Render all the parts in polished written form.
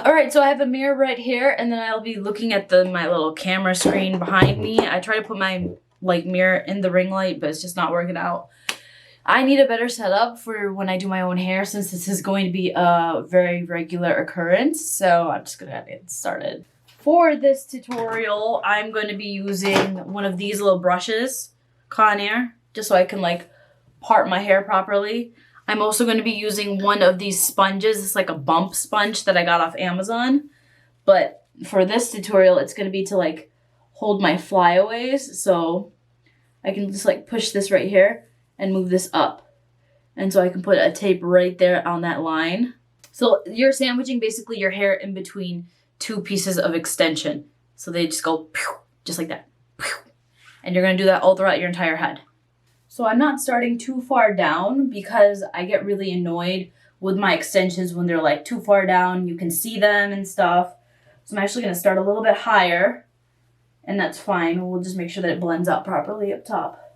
Alright, so I have a mirror right here, and then I'll be looking at my little camera screen behind me. I try to put my mirror in the ring light, but it's just not working out. I need a better setup for when I do my own hair, since this is going to be a very regular occurrence. So I'm just gonna get started. For this tutorial, I'm going to be using one of these little brushes, Conair, just so I can part my hair properly. I'm also going to be using one of these sponges. It's like a bump sponge that I got off Amazon. But for this tutorial, it's going to be to hold my flyaways. So I can just push this right here and move this up. And so I can put a tape right there on that line. So you're sandwiching basically your hair in between two pieces of extension. So they just go pew, just like that. Pew. And you're going to do that all throughout your entire head. So I'm not starting too far down because I get really annoyed with my extensions when they're too far down. You can see them and stuff. So I'm actually going to start a little bit higher, and that's fine. We'll just make sure that it blends out properly up top.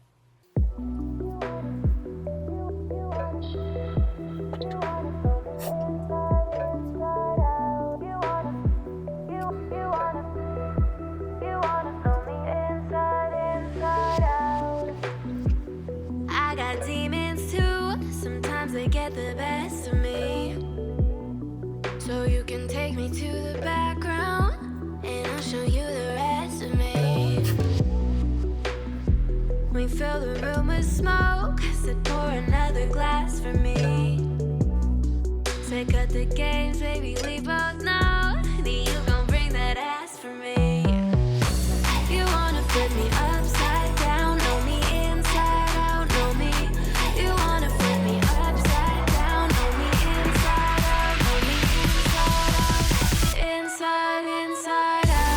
They get the best of me, so you can take me to the background and I'll show you the rest of me. We fill the room with smoke, so pour another glass for me. So cut the games, baby, we both know that you gon' bring that ass for me. You wanna flip me upside down, know me inside out, know me. You wanna flip me upside down, know me inside out, know me inside out, inside out.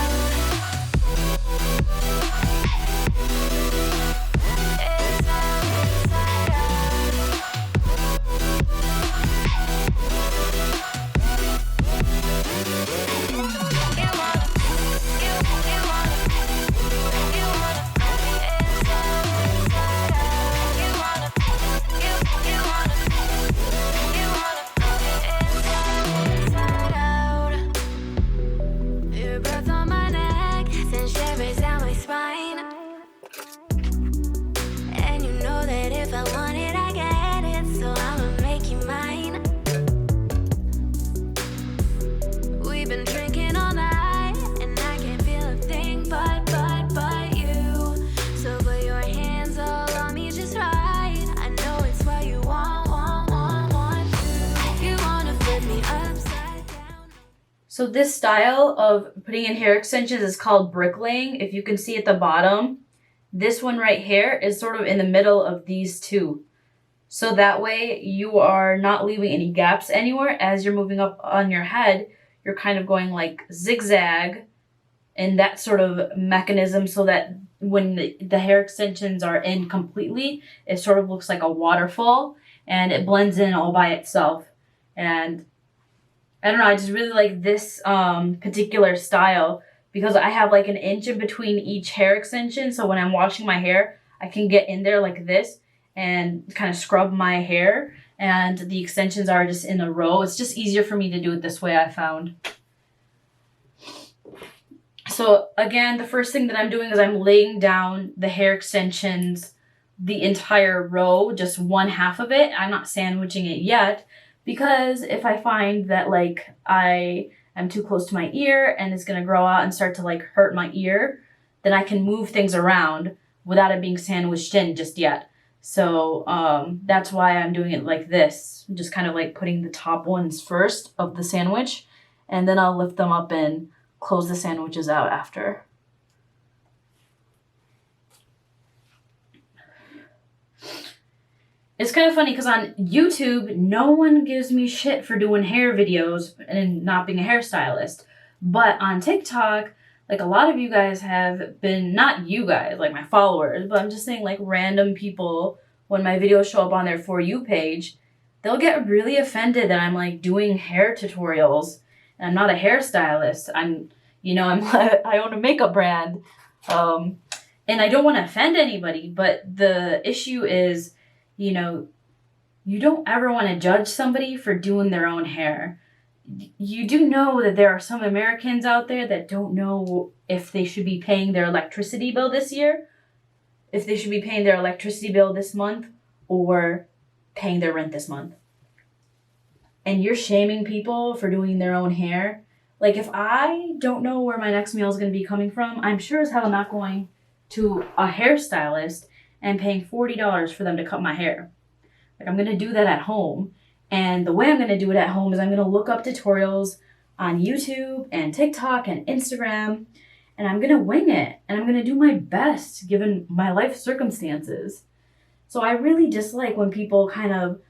So this style of putting in hair extensions is called bricklaying. If you can see at the bottom, this one right here is sort of in the middle of these two. So that way you are not leaving any gaps anywhere. As you're moving up on your head, you're kind of going zigzag in that sort of mechanism, so that when the hair extensions are in completely, it sort of looks like a waterfall and it blends in all by itself. And I don't know, I just really like this particular style because I have an inch in between each hair extension. So when I'm washing my hair, I can get in there like this and kind of scrub my hair, and the extensions are just in a row. It's just easier for me to do it this way, I found. So again, the first thing that I'm doing is I'm laying down the hair extensions, the entire row, just one half of it. I'm not sandwiching it yet, because if I find that I am too close to my ear and it's going to grow out and start to hurt my ear, then I can move things around without it being sandwiched in just yet. So that's why I'm doing it like this. I'm just kind of putting the top ones first of the sandwich, and then I'll lift them up and close the sandwiches out after. It's kind of funny because on YouTube, no one gives me shit for doing hair videos and not being a hairstylist. But on TikTok, a lot of you guys have been, not you guys, my followers, but I'm just saying random people, when my videos show up on their For You page, they'll get really offended that I'm doing hair tutorials and I'm not a hairstylist. I own a makeup brand. And I don't want to offend anybody, but the issue is, you don't ever want to judge somebody for doing their own hair. you do know that there are some Americans out there that don't know if they should be paying their electricity bill this year, if they should be paying their electricity bill this month, or paying their rent this month. And you're shaming people for doing their own hair. Like, if I don't know where my next meal is going to be coming from, I'm sure as hell not going to a hairstylist and paying $40 for them to cut my hair. Like, I'm going to do that at home. And the way I'm going to do it at home is I'm going to look up tutorials on YouTube and TikTok and Instagram, and I'm going to wing it. And I'm going to do my best given my life circumstances. So I really dislike when people kind of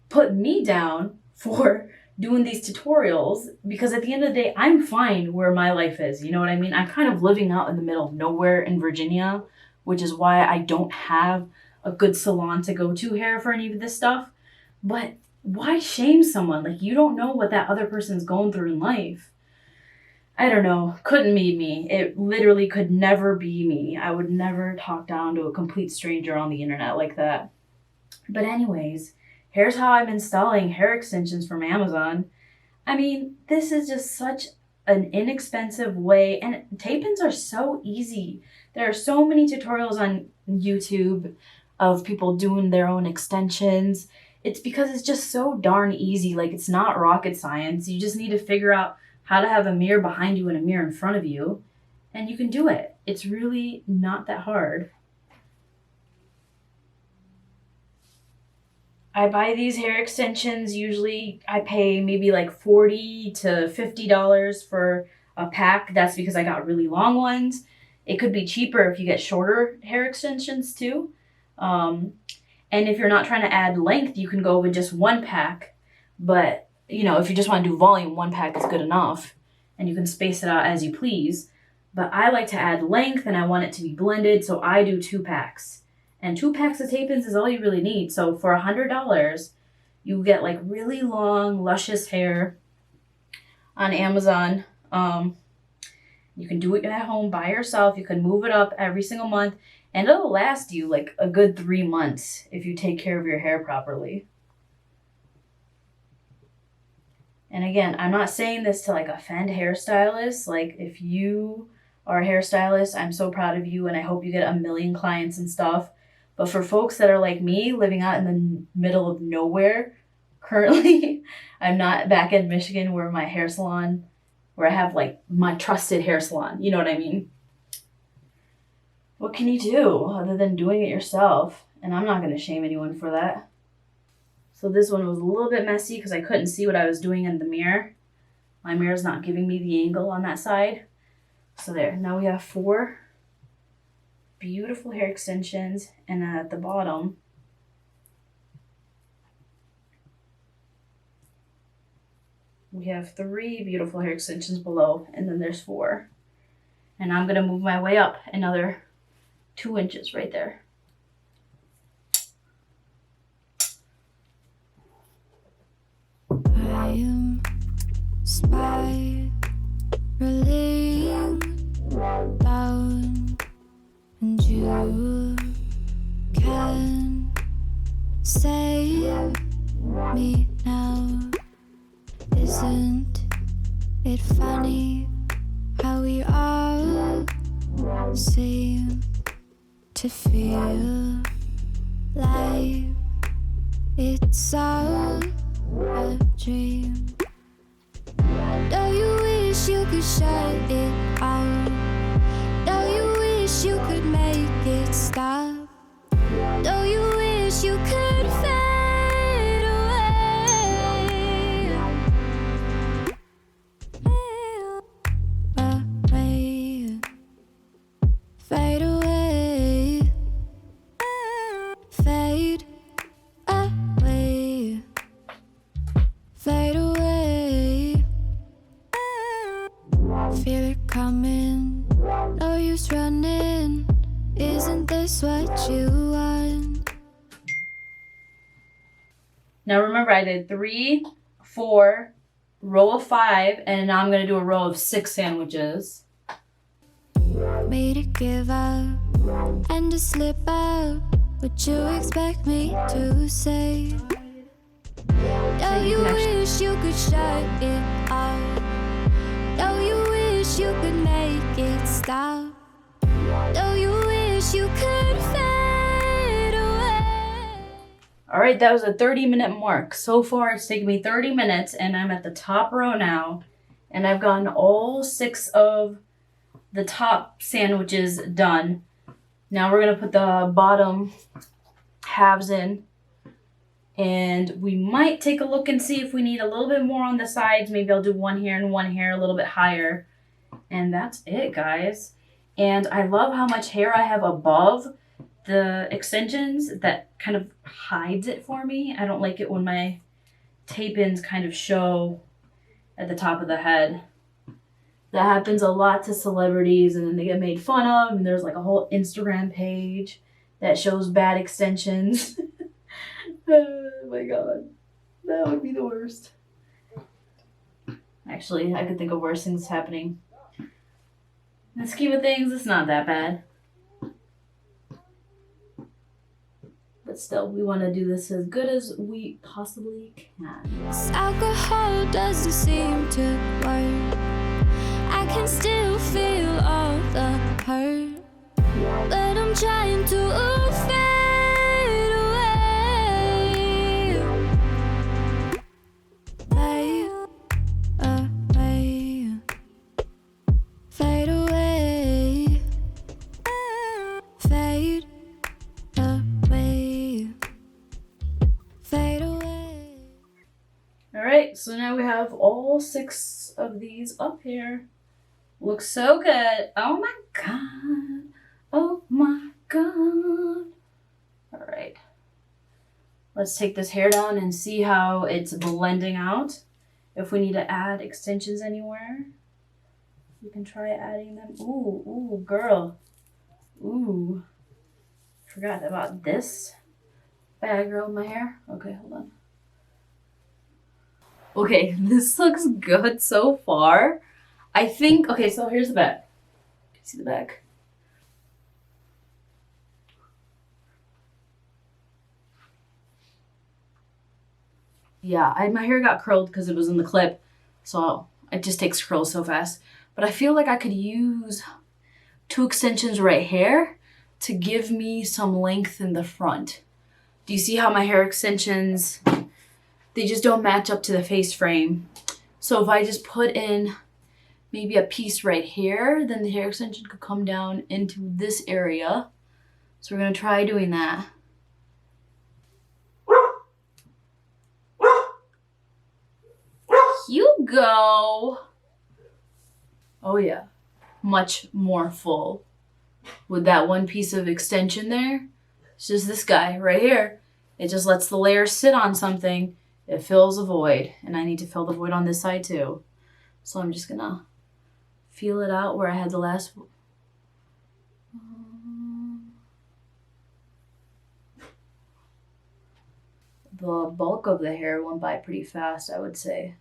put me down for doing these tutorials, because at the end of the day, I'm fine where my life is. You know what I mean? I'm kind of living out in the middle of nowhere in Virginia, which is why I don't have a good salon to go to hair for any of this stuff. But why shame someone? Like, you don't know what that other person's going through in life. I don't know. Couldn't be me. It literally could never be me. I would never talk down to a complete stranger on the internet like that. But anyways, here's how I'm installing hair extensions from Amazon. I mean, this is just such an inexpensive way, and tape-ins are so easy. There are so many tutorials on YouTube of people doing their own extensions. It's because it's just so darn easy. Like, it's not rocket science. You just need to figure out how to have a mirror behind you and a mirror in front of you, and you can do it. It's really not that hard. I buy these hair extensions. Usually I pay maybe like $40 to $50 for a pack. That's because I got really long ones. It could be cheaper if you get shorter hair extensions too. And if you're not trying to add length, you can go with just one pack. But, you know, if you just want to do volume, one pack is good enough. And you can space it out as you please. But I like to add length, and I want it to be blended, so I do 2 packs. And 2 packs of tape-ins is all you really need. So for $100, you get like really long, luscious hair on Amazon. You can do it at home by yourself. You can move it up every single month, and it'll last you like a good 3 months if you take care of your hair properly. And again, I'm not saying this to like offend hairstylists. Like, if you are a hairstylist, I'm so proud of you, and I hope you get a million clients and stuff. But for folks that are like me, living out in the middle of nowhere, currently, I'm not back in Michigan where my hair salon, where I have like my trusted hair salon. You know what I mean? What can you do other than doing it yourself? And I'm not going to shame anyone for that. So this one was a little bit messy because I couldn't see what I was doing in the mirror. My mirror's not giving me the angle on that side. So there, now we have 4 beautiful hair extensions, and then at the bottom we have 3 beautiful hair extensions below, and then there's 4. And I'm gonna move my way up another 2 inches right there. I am spiraling down, and you can save me now. Isn't it funny how we all seem to feel like it's all a dream? Do you wish you could shut it out? Do you wish you could make it stop? Do you wish you could fade away? Away. Fade away. Fade away. Fade away. Feel it coming, no use running. Isn't this what you want? Now remember, I did 3, 4, row of 5, and now I'm gonna do a row of 6 sandwiches. Me to give up and to slip out. Would you expect me to say? Do you wish wish you could shut it off. No, you wish you could make it stop. No, you wish you could fade away. All right, that was a 30-minute mark. So far, it's taken me 30 minutes, and I'm at the top row now. And I've gotten all 6 of the top sandwiches done. Now we're going to put the bottom halves in. And we might take a look and see if we need a little bit more on the sides. Maybe I'll do one here and one here a little bit higher. And that's it, guys. And I love how much hair I have above the extensions. That kind of hides it for me. I don't like it when my tape-ins kind of show at the top of the head. That happens a lot to celebrities, and then they get made fun of, and there's like a whole Instagram page that shows bad extensions. Oh my god. That would be the worst. Actually, I could think of worse things happening. In the scheme of things, it's not that bad. But still, we want to do this as good as we possibly can. This alcohol doesn't seem to work. I can still feel all the hurt, but I'm trying to fade away. Fade away. Fade away. Fade away. Alright, so now we have all 6 of these up here. Looks so good. Oh my god. Oh my god. Alright. Let's take this hair down and see how it's blending out. If we need to add extensions anywhere, we can try adding them. Ooh, ooh, girl. Ooh. Forgot about this bad girl in my hair. Okay, hold on. Okay, this looks good so far. I think, okay, so here's the back. Can you see the back? Yeah, my hair got curled because it was in the clip, so it just takes curls so fast. But I feel like I could use 2 extensions right here to give me some length in the front. Do you see how my hair extensions, they just don't match up to the face frame? So if I just put in maybe a piece right here, then the hair extension could come down into this area. So we're gonna try doing that. You go. Oh yeah, much more full. With that one piece of extension there, it's just this guy right here. It just lets the layer sit on something. It fills a void, and I need to fill the void on this side too. So I'm just gonna feel it out where I had the last. The bulk of the hair went by pretty fast, I would say.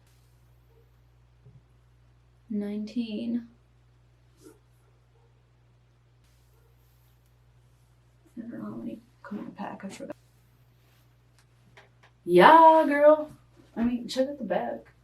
19. I don't know how many come in a pack, I forgot. Yeah, girl. I mean, check out the back.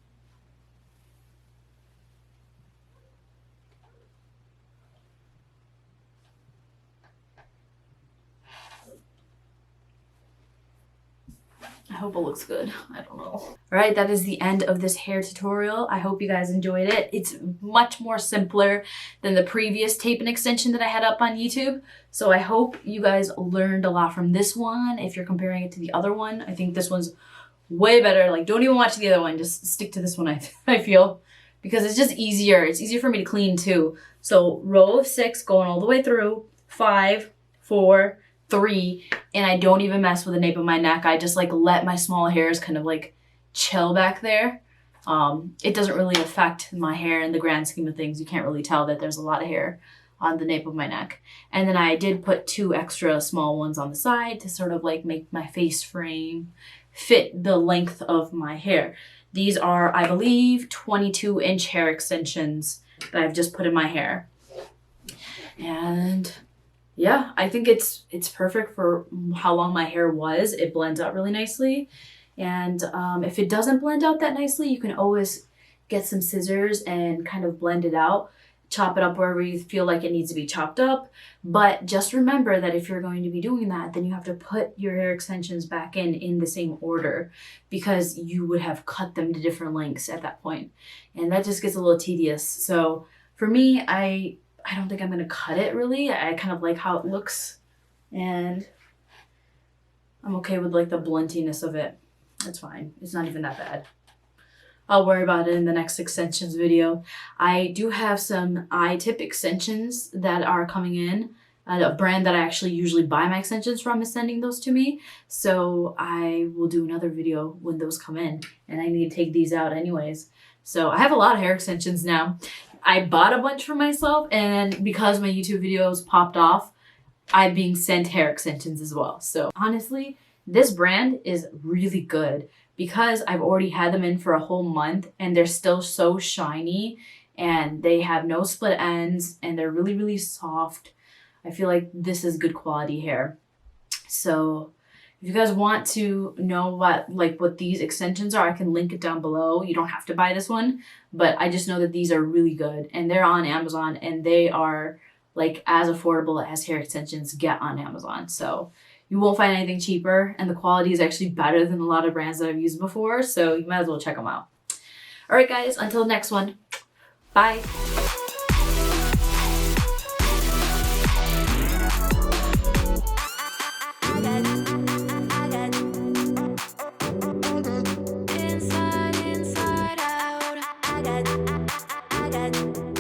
I hope it looks good. I don't know. All right, that is the end of this hair tutorial. I hope you guys enjoyed it. It's much more simpler than the previous tape and extension that I had up on YouTube. So I hope you guys learned a lot from this one. If you're comparing it to the other one, I think this one's way better. Like, don't even watch the other one. Just stick to this one, I feel. Because it's just easier. It's easier for me to clean too. So row of 6 going all the way through. 5, 4, 3, and I don't even mess with the nape of my neck. I just like let my small hairs kind of like chill back there. It doesn't really affect my hair in the grand scheme of things. You can't really tell that there's a lot of hair on the nape of my neck. And then I did put 2 extra small ones on the side to sort of like make my face frame fit the length of my hair. These are, I believe, 22-inch hair extensions that I've just put in my hair. And yeah, I think it's perfect for how long my hair was. It blends out really nicely. And if it doesn't blend out that nicely, you can always get some scissors and kind of blend it out. Chop it up wherever you feel like it needs to be chopped up. But just remember that if you're going to be doing that, then you have to put your hair extensions back in the same order, because you would have cut them to different lengths at that point. And that just gets a little tedious. So for me, I don't think I'm going to cut it really. I kind of like how it looks, and I'm okay with like the bluntiness of it. It's fine. It's not even that bad. I'll worry about it in the next extensions video. I do have some eye-tip extensions that are coming in. A brand that I actually usually buy my extensions from is sending those to me. So I will do another video when those come in. And I need to take these out anyways. So I have a lot of hair extensions now. I bought a bunch for myself, and because my YouTube videos popped off, I'm being sent hair extensions as well. So honestly, this brand is really good, because I've already had them in for a whole month and they're still so shiny, and they have no split ends, and they're really, really soft. I feel like this is good quality hair. So if you guys want to know what these extensions are, I can link it down below. You don't have to buy this one, but I just know that these are really good, and they're on Amazon, and they are like as affordable as hair extensions get on Amazon. So you won't find anything cheaper, and the quality is actually better than a lot of brands that I've used before, so you might as well check them out. All right, guys, until the next one, bye. Inside, inside out. I got